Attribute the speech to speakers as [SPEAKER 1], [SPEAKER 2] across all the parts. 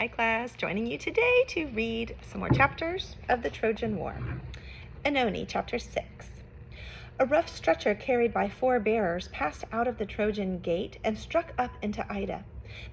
[SPEAKER 1] Hi class, joining you today to read some more chapters of the Trojan War. Oenone, chapter 6. A rough stretcher carried by 4 bearers passed out of the Trojan gate and struck up into Ida.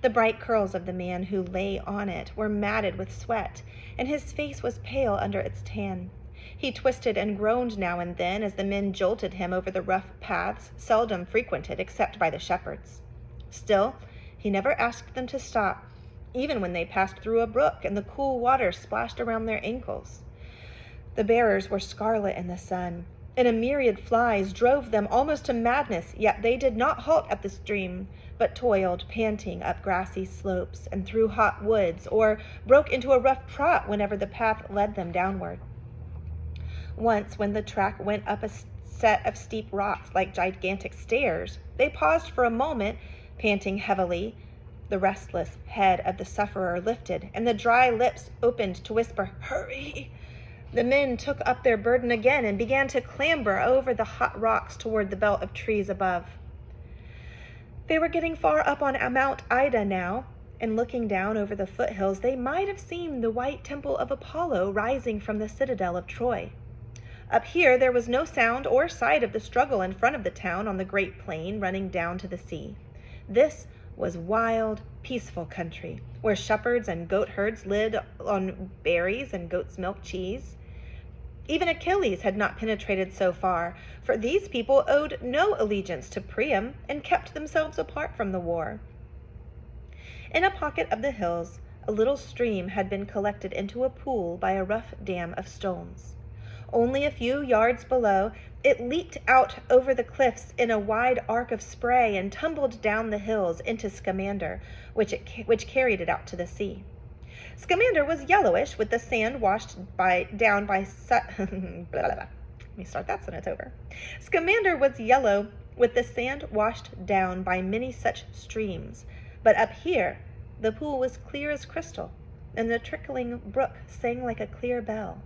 [SPEAKER 1] The bright curls of the man who lay on it were matted with sweat, and his face was pale under its tan. He twisted and groaned now and then as the men jolted him over the rough paths seldom frequented except by the shepherds. Still, he never asked them to stop, even when they passed through a brook and the cool water splashed around their ankles. The bearers were scarlet in the sun, and a myriad flies drove them almost to madness, yet they did not halt at the stream, but toiled, panting, up grassy slopes and through hot woods, or broke into a rough trot whenever the path led them downward. Once, when the track went up a set of steep rocks like gigantic stairs, they paused for a moment, panting heavily. The restless head of the sufferer lifted, and the dry lips opened to whisper, "Hurry!" The men took up their burden again and began to clamber over the hot rocks toward the belt of trees above. They were getting far up on Mount Ida now, and looking down over the foothills, they might have seen the white temple of Apollo rising from the citadel of Troy. Up here there was no sound or sight of the struggle in front of the town on the great plain running down to the sea. This was wild, peaceful country, where shepherds and goat herds lived on berries and goat's milk cheese. Even Achilles had not penetrated so far, for these people owed no allegiance to Priam and kept themselves apart from the war. In a pocket of the hills, a little stream had been collected into a pool by a rough dam of stones. Only a few yards below, it leaped out over the cliffs in a wide arc of spray and tumbled down the hills into Scamander, which carried it out to the sea. Scamander was yellowish, with the sand washed down by Let me start that sentence over. Scamander was yellow, with the sand washed down by many such streams, but up here the pool was clear as crystal, and the trickling brook sang like a clear bell.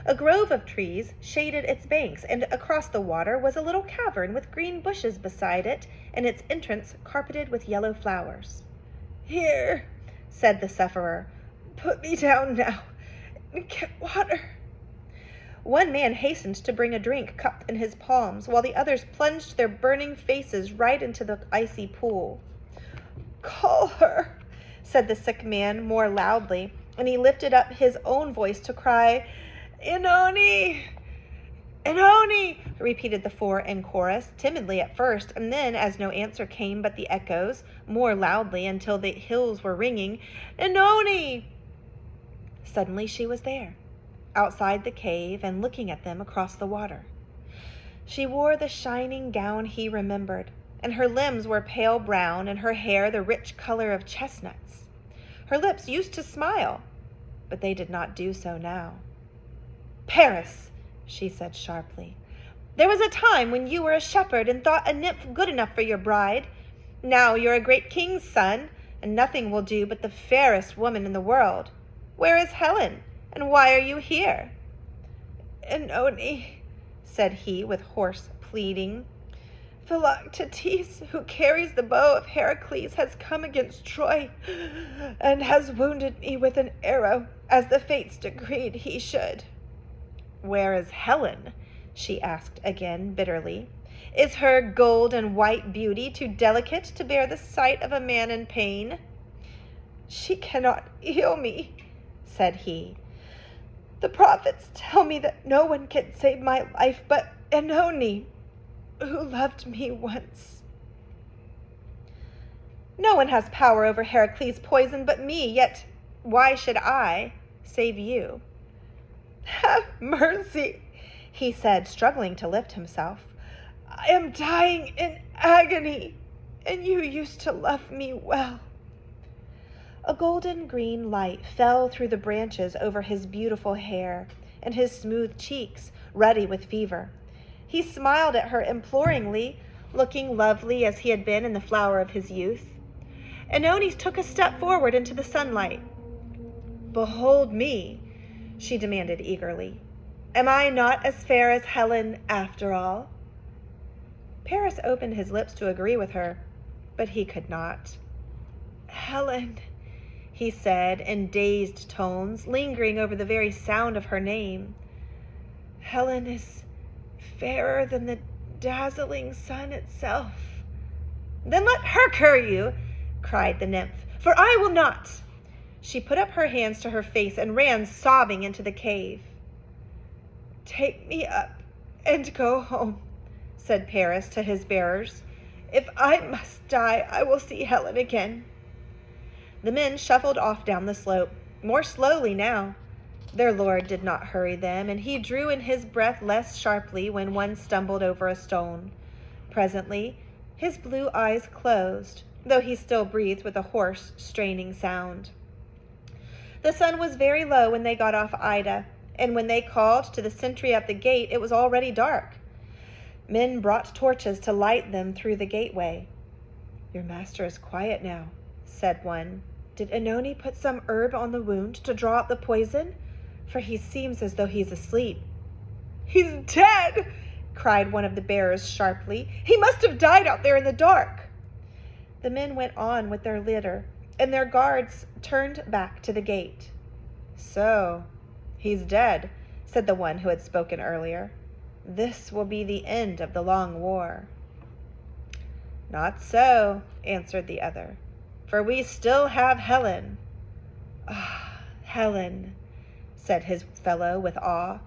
[SPEAKER 1] A grove of trees shaded its banks, and across the water was a little cavern with green bushes beside it, and its entrance carpeted with yellow flowers. "Here," said the sufferer, "put me down now and get water." One man hastened to bring a drink cupped in his palms, while the others plunged their burning faces right into the icy pool. "Call her," said the sick man more loudly, and he lifted up his own voice to cry, "Oenone! Oenone!" repeated the 4 in chorus, timidly at first, and then, as no answer came but the echoes, more loudly until the hills were ringing, "Oenone!" Suddenly she was there, outside the cave and looking at them across the water. She wore the shining gown he remembered, and her limbs were pale brown and her hair the rich color of chestnuts. Her lips used to smile, but they did not do so now. "Paris," she said sharply, "there was a time when you were a shepherd and thought a nymph good enough for your bride. Now you're a great king's son, and nothing will do but the fairest woman in the world. Where is Helen, and why are you here?" "Oenone," said he with hoarse pleading, "Philoctetes, who carries the bow of Heracles, has come against Troy, and has wounded me with an arrow, as the fates decreed he should." "Where is Helen?" she asked again bitterly. "Is her gold and white beauty too delicate to bear the sight of a man in pain?" "She cannot heal me," said he. "The prophets tell me that no one can save my life but Oenone, who loved me once." "No one has power over Heracles' poison but me, yet why should I save you?" "Have mercy," he said, struggling to lift himself. "I am dying in agony, and you used to love me well." A golden green light fell through the branches over his beautiful hair and his smooth cheeks, ruddy with fever. He smiled at her imploringly, looking lovely as he had been in the flower of his youth. Oenone took a step forward into the sunlight. "Behold me," she demanded eagerly. "Am I not as fair as Helen after all?" Paris opened his lips to agree with her, but he could not. "Helen," he said in dazed tones, lingering over the very sound of her name. Helen is fairer than the dazzling sun itself. Then let her carry you, cried the nymph, for I will not. She put up her hands to her face and ran sobbing into the cave. Take me up and go home, said Paris to his bearers. If I must die, I will see Helen again. The men shuffled off down the slope, more slowly now. Their lord did not hurry them, and he drew in his breath less sharply when one stumbled over a stone. Presently, his blue eyes closed, though he still breathed with a hoarse, straining sound. The sun was very low when they got off Ida, and when they called to the sentry at the gate, it was already dark. Men brought torches to light them through the gateway. Your master is quiet now, said one. Did Oenone put some herb on the wound to draw out the poison? For he seems as though he's asleep. He's dead, cried one of the bearers sharply. He must have died out there in the dark. The men went on with their litter, and their guards turned back to the gate. So, he's dead, said the one who had spoken earlier. This will be the end of the long war. Not so, answered the other, for we still have Helen. Ah, Helen, said his fellow with awe.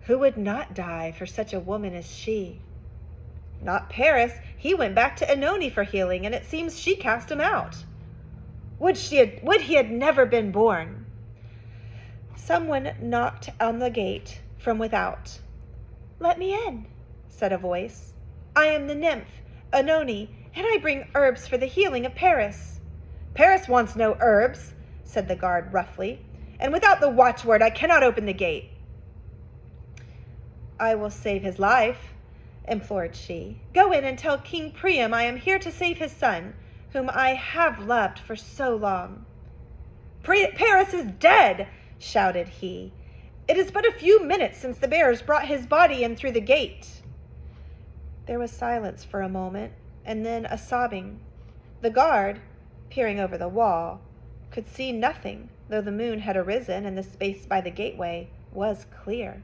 [SPEAKER 1] Who would not die for such a woman as she? Not Paris. He went back to Oenone for healing, and it seems she cast him out. Would he had never been born. Someone knocked on the gate from without. Let me in, said a voice. I am the nymph, Oenone, and I bring herbs for the healing of Paris. Paris wants no herbs, said the guard roughly, and without the watchword I cannot open the gate. I will save his life, implored she. Go in and tell King Priam I am here to save his son, whom I have loved for so long. Paris is dead, shouted he. It is but a few minutes since the bearers brought his body in through the gate. There was silence for a moment, and then a sobbing. The guard, peering over the wall, could see nothing, though the moon had arisen and the space by the gateway was clear.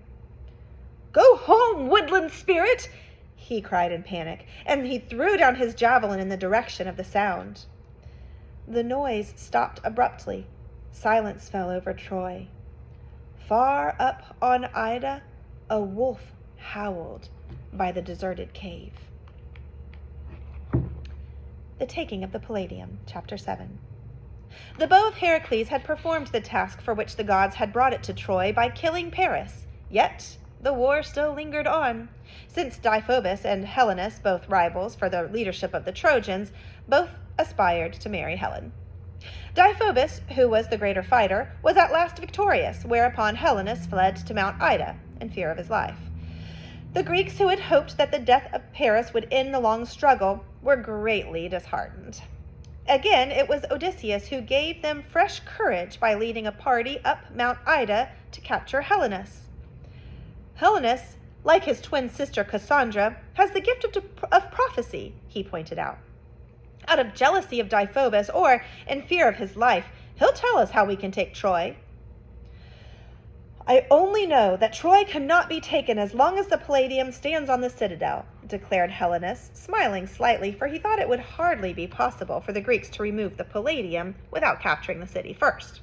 [SPEAKER 1] Go home, woodland spirit, he cried in panic, and he threw down his javelin in the direction of the sound. The noise stopped abruptly. Silence fell over Troy. Far up on Ida, a wolf howled by the deserted cave. The Taking of the Palladium, Chapter 7. The bow of Heracles had performed the task for which the gods had brought it to Troy by killing Paris, yet the war still lingered on, since Deiphobus and Helenus, both rivals for the leadership of the Trojans, both aspired to marry Helen. Deiphobus, who was the greater fighter, was at last victorious, whereupon Helenus fled to Mount Ida in fear of his life. The Greeks, who had hoped that the death of Paris would end the long struggle, were greatly disheartened. Again, it was Odysseus who gave them fresh courage by leading a party up Mount Ida to capture Helenus. Helenus, like his twin sister Cassandra, has the gift of prophecy, he pointed out. Out of jealousy of Deiphobus, or in fear of his life, he'll tell us how we can take Troy. I only know that Troy cannot be taken as long as the Palladium stands on the citadel, declared Helenus, smiling slightly, for he thought it would hardly be possible for the Greeks to remove the Palladium without capturing the city first.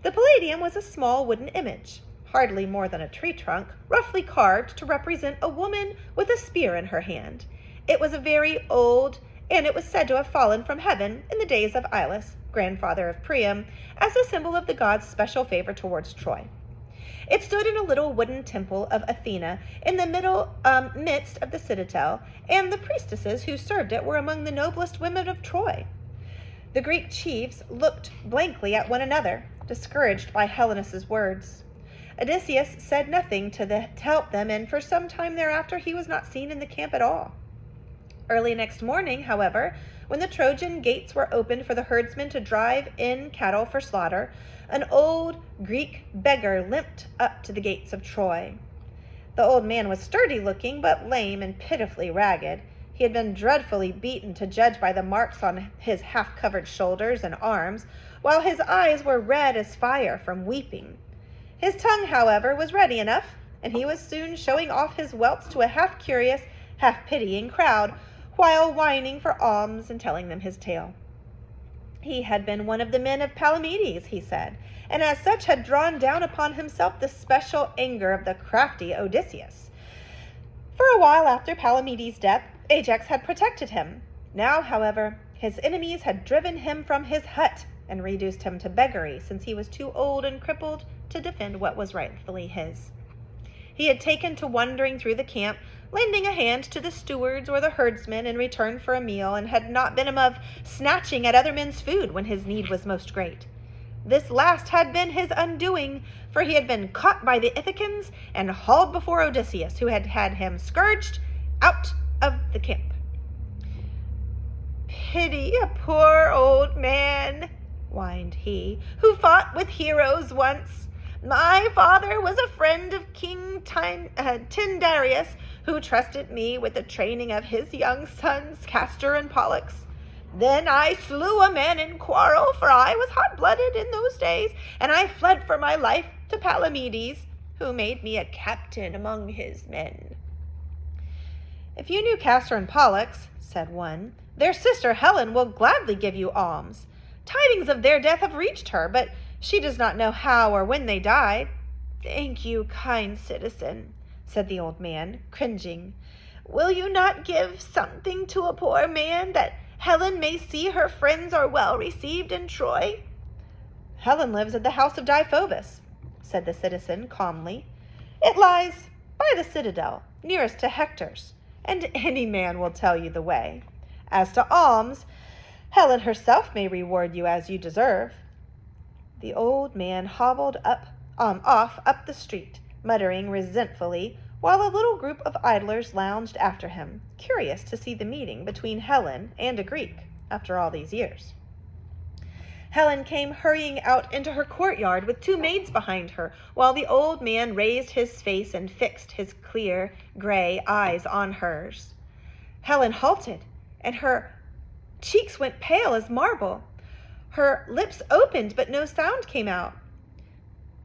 [SPEAKER 1] The Palladium was a small wooden image, hardly more than a tree trunk, roughly carved to represent a woman with a spear in her hand. It was very old, and it was said to have fallen from heaven in the days of Ilus, grandfather of Priam, as a symbol of the god's special favor towards Troy. It stood in a little wooden temple of Athena in the midst of the citadel, and the priestesses who served it were among the noblest women of Troy. The Greek chiefs looked blankly at one another, discouraged by Helenus's words. Odysseus said nothing to help them, and for some time thereafter he was not seen in the camp at all. Early next morning, however, when the Trojan gates were opened for the herdsmen to drive in cattle for slaughter, an old Greek beggar limped up to the gates of Troy. The old man was sturdy-looking, but lame and pitifully ragged. He had been dreadfully beaten, to judge by the marks on his half-covered shoulders and arms, while his eyes were red as fire from weeping. His tongue, however, was ready enough, and he was soon showing off his welts to a half-curious, half-pitying crowd, while whining for alms and telling them his tale. He had been one of the men of Palamedes, he said, and as such had drawn down upon himself the special anger of the crafty Odysseus. For a while after Palamedes' death, Ajax had protected him. Now, however, his enemies had driven him from his hut and reduced him to beggary, since he was too old and crippled to defend what was rightfully his. He had taken to wandering through the camp, lending a hand to the stewards or the herdsmen in return for a meal, and had not been above snatching at other men's food when his need was most great. This last had been his undoing, for he had been caught by the Ithacans and hauled before Odysseus, who had had him scourged out of the camp. "Pity a poor old man," whined he, "who fought with heroes once. My father was a friend of King Tyndareus, who trusted me with the training of his young sons, Castor and Pollux. Then I slew a man in quarrel, for I was hot-blooded in those days, and I fled for my life to Palamedes, who made me a captain among his men." "If you knew Castor and Pollux," said one, "their sister Helen will gladly give you alms. Tidings of their death have reached her, but she does not know how or when they died." "Thank you, kind citizen," said the old man, cringing. "Will you not give something to a poor man, that Helen may see her friends are well received in Troy?" "Helen lives at the house of Deiphobus," said the citizen calmly. "It lies by the citadel, nearest to Hector's, and any man will tell you the way. As to alms, Helen herself may reward you as you deserve." The old man hobbled off up the street, muttering resentfully, while a little group of idlers lounged after him, curious to see the meeting between Helen and a Greek after all these years. Helen came hurrying out into her courtyard with 2 maids behind her, while the old man raised his face and fixed his clear, gray eyes on hers. Helen halted, and her cheeks went pale as marble. Her lips opened, but no sound came out.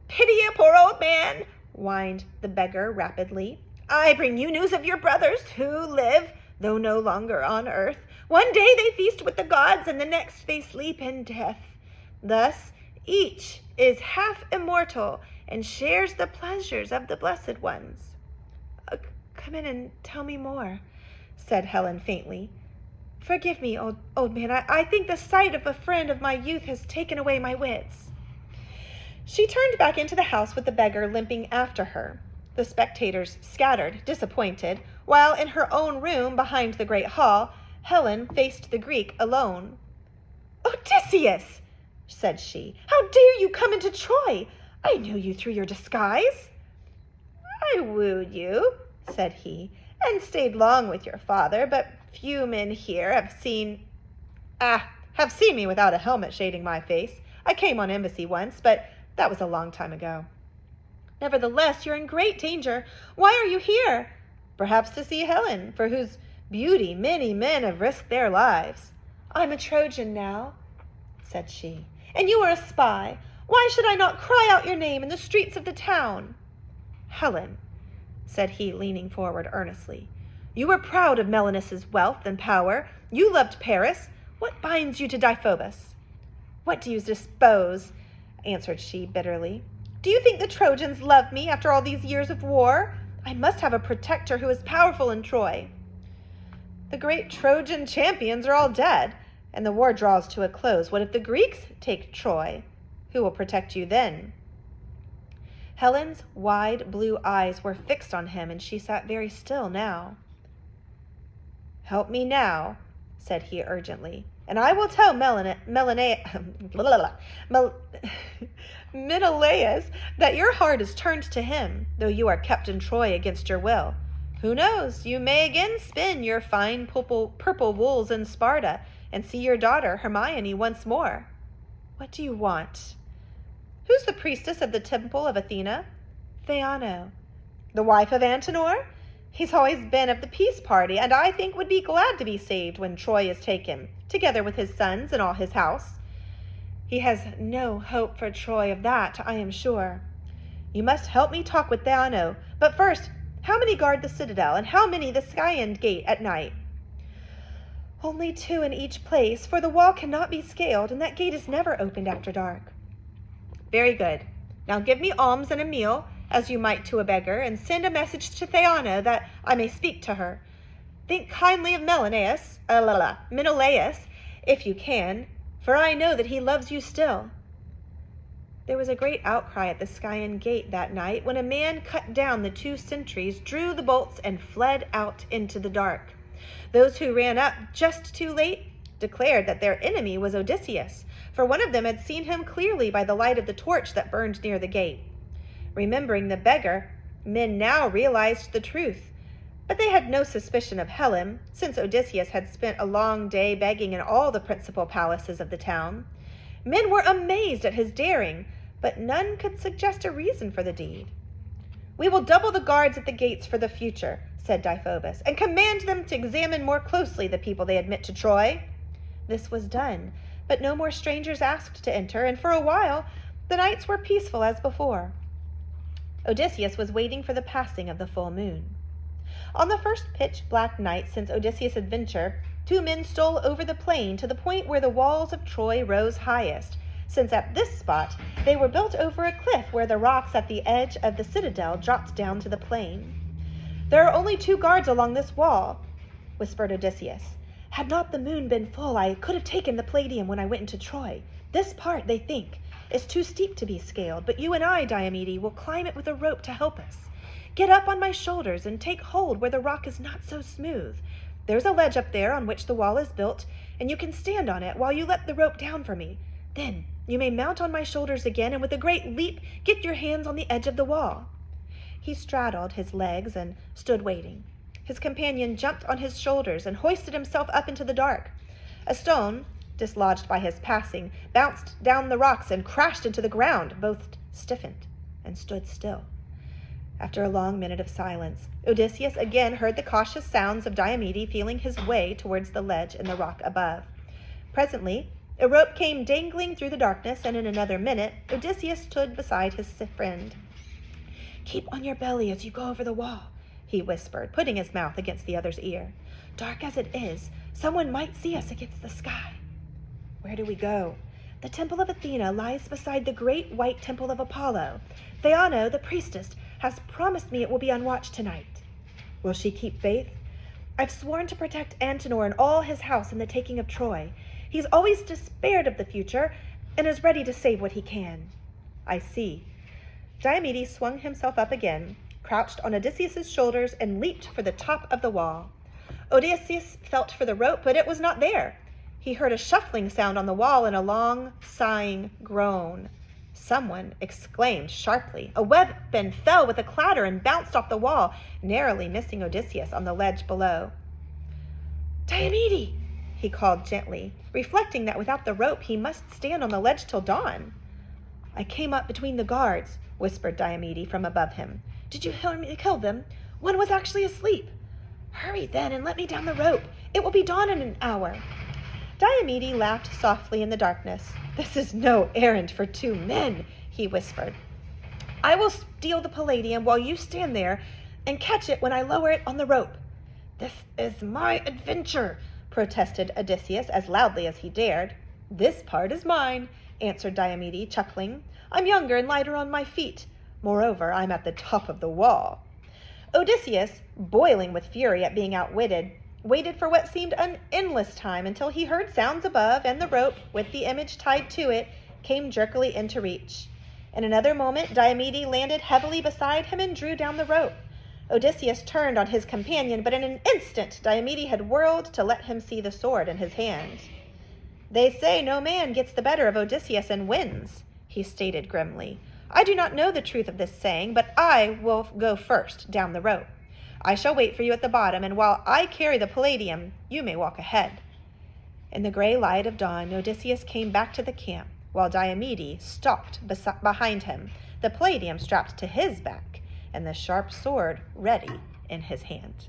[SPEAKER 1] "Pity a poor old man," whined the beggar rapidly. "I bring you news of your brothers, who live, though no longer on earth. One day they feast with the gods, and the next they sleep in death. Thus each is half immortal and shares the pleasures of the blessed ones." "Come in and tell me more," said Helen faintly. "Forgive me, old man. I think the sight of a friend of my youth has taken away my wits." She turned back into the house with the beggar limping after her. The spectators scattered, disappointed, while in her own room behind the great hall, Helen faced the Greek alone. "Odysseus," said she, "how dare you come into Troy? I knew you through your disguise." "I wooed you," said he, "and stayed long with your father, but few men here have seen me without a helmet shading my face. I came on embassy once, but that was a long time ago." "Nevertheless, you're in great danger. Why are you here?" "Perhaps to see Helen, for whose beauty many men have risked their lives." "I'm a Trojan now," said she, "and you are a spy. Why should I not cry out your name in the streets of the town?" "Helen," said he, leaning forward earnestly, "you were proud of Melanis's wealth and power. You loved Paris. What binds you to Deiphobus?" "What do you suppose?" answered she bitterly. "Do you think the Trojans love me after all these years of war? I must have a protector who is powerful in Troy." "The great Trojan champions are all dead, and the war draws to a close. What if the Greeks take Troy? Who will protect you then?" Helen's wide blue eyes were fixed on him, and she sat very still now. "Help me now," said he urgently, "and I will tell Menelaus that your heart is turned to him, though you are kept in Troy against your will. Who knows, you may again spin your fine purple wools in Sparta and see your daughter Hermione once more. What do you want?" "Who's the priestess of the temple of Athena?" "Theano." "The wife of Antenor? He's always been of the peace party, and I think would be glad to be saved when Troy is taken, together with his sons and all his house." He has no hope for Troy of that, I am sure. You must help me talk with Theano. But first, how many guard the citadel, and how many the Skyend gate at night? Only 2 in each place, for the wall cannot be scaled, and that gate is never opened after dark. Very good. Now give me alms and a meal, as you might to a beggar, and send a message to Theano that I may speak to her. Think kindly of Menelaus, if you can, for I know that he loves you still. There was a great outcry at the Skyend gate that night when a man cut down the 2 sentries, drew the bolts, and fled out into the dark. Those who ran up just too late declared that their enemy was Odysseus, for one of them had seen him clearly by the light of the torch that burned near the gate. Remembering the beggar, men now realized the truth, but they had no suspicion of Helen, since Odysseus had spent a long day begging in all the principal palaces of the town. Men were amazed at his daring, but none could suggest a reason for the deed. We will double the guards at the gates for the future, said Deiphobus, and command them to examine more closely the people they admit to Troy. This was done, but no more strangers asked to enter, and for a while the nights were peaceful as before. Odysseus was waiting for the passing of the full moon. On the first pitch-black night since Odysseus' adventure, 2 men stole over the plain to the point where the walls of Troy rose highest, since at this spot they were built over a cliff where the rocks at the edge of the citadel dropped down to the plain. There are only 2 guards along this wall, whispered Odysseus. Had not the moon been full, I could have taken the Palladium when I went into Troy. This part, they think, is too steep to be scaled, but you and I, Diomede, will climb it with a rope to help us. Get up on my shoulders and take hold where the rock is not so smooth. There's a ledge up there on which the wall is built, and you can stand on it while you let the rope down for me. Then you may mount on my shoulders again, and with a great leap, get your hands on the edge of the wall. He straddled his legs and stood waiting. His companion jumped on his shoulders and hoisted himself up into the dark. A stone, dislodged by his passing, bounced down the rocks and crashed into the ground. Both stiffened and stood still. After a long minute of silence, Odysseus again heard the cautious sounds of Diomede feeling his way towards the ledge in the rock above. Presently, a rope came dangling through the darkness, and in another minute, Odysseus stood beside his friend. Keep on your belly as you go over the wall, he whispered, putting his mouth against the other's ear. Dark as it is, someone might see us against the sky. Where do we go? The temple of Athena lies beside the great white temple of Apollo. Theano, the priestess, has promised me it will be on watch tonight. Will she keep faith? I've sworn to protect Antenor and all his house in the taking of Troy. He's always despaired of the future and is ready to save what he can. I see. Diomede swung himself up again, crouched on Odysseus' shoulders, and leaped for the top of the wall. Odysseus felt for the rope, but it was not there. He heard a shuffling sound on the wall and a long, sighing groan. Someone exclaimed sharply. A weapon fell with a clatter and bounced off the wall, narrowly missing Odysseus on the ledge below. Diomede, he called gently, reflecting that without the rope he must stand on the ledge till dawn. I came up between the guards, whispered Diomede from above him. Did you hear me kill them? One was actually asleep. Hurry then and let me down the rope. It will be dawn in an hour. Diomede laughed softly in the darkness. This is no errand for 2 men, he whispered. I will steal the Palladium while you stand there and catch it when I lower it on the rope. This is my adventure, protested Odysseus as loudly as he dared. This part is mine, answered Diomede, chuckling. I'm younger and lighter on my feet. Moreover, I'm at the top of the wall. Odysseus, boiling with fury at being outwitted, waited for what seemed an endless time until he heard sounds above, and the rope, with the image tied to it, came jerkily into reach. In another moment, Diomede landed heavily beside him and drew down the rope. Odysseus turned on his companion, but in an instant Diomede had whirled to let him see the sword in his hand. They say no man gets the better of Odysseus and wins, he stated grimly. I do not know the truth of this saying, but I will go first down the rope. I shall wait for you at the bottom, and while I carry the Palladium, you may walk ahead. In the gray light of dawn, Odysseus came back to the camp, while Diomede stalked behind him, the Palladium strapped to his back, and the sharp sword ready in his hand.